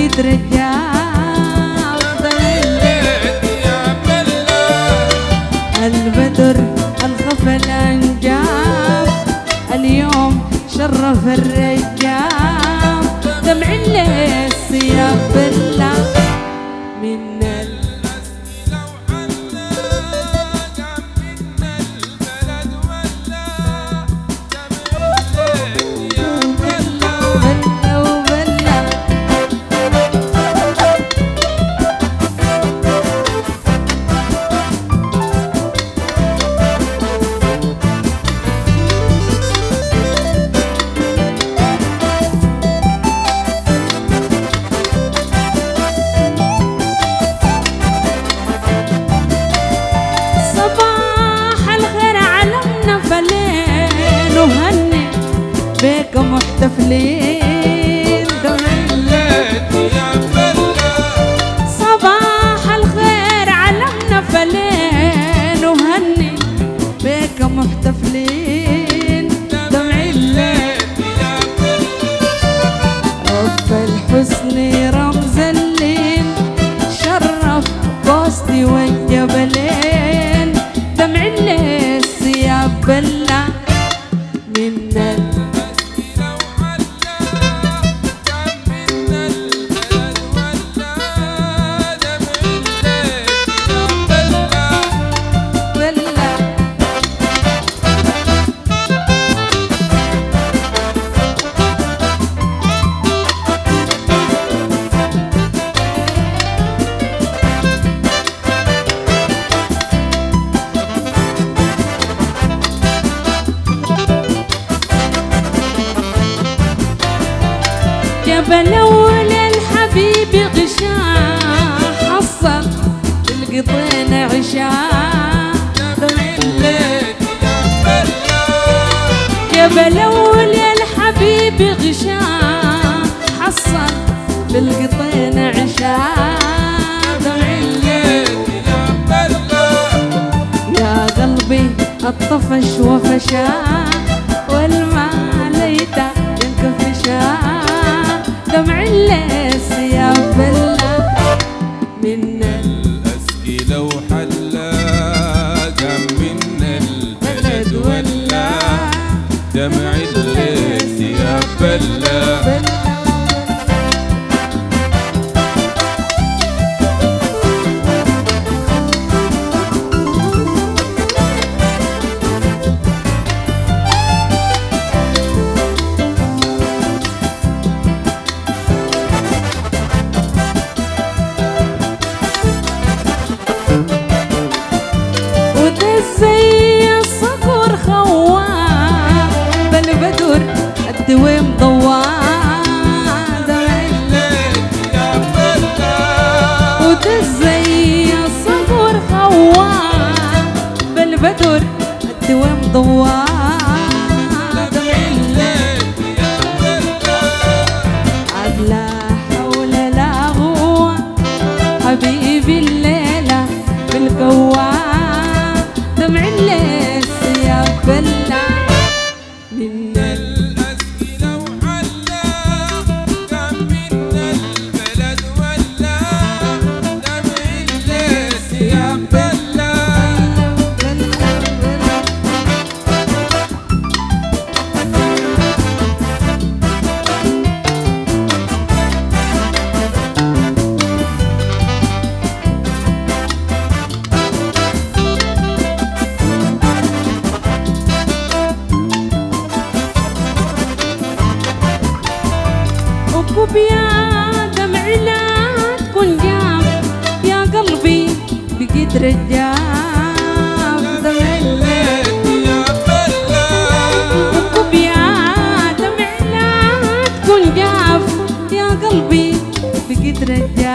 بقيت رجال دمعت يا بلا البدر الخفل انجاب اليوم شرف الرجال دمع الليس يا بلا من بيك محتفلين دمعت يا بلا صباح الخير علمنا فلين وهني بيك محتفلين دمعت يا بلا رب الحسن رمز اللين شرف قوستي والجبلين دمع الليس يا بلا من بلول الحبيب غشاه حصل القطين عشاه دمعت يا بلا يا بلول الحبيب غشاه حصل بالقطين عشاه دمعت يا بلا يا قلبي الطفش وفشاه والما ليته ينكفشاه دمع الليس يا بلا من الأسكي لو حلا قام من البلد ولا دمع الليس يا بلا زي الصقر خوان بالبدر الدويم ضوان دمعت يا بلا وتزي الصقر خوان بالبدر الدويم ضوان دمعت يا بلا عاد لا حول لا قوة حبيبي الليلة بالقوان دمع الليس يا بلا من الأسكي لو حلا قام من البلد ولا دمع الليس يا بلا يا دمع لا تكون جام يا قلبي بقيت رجال دمعت يا بلا يا دمع لا تكون جاف يا قلبي بقيت رجال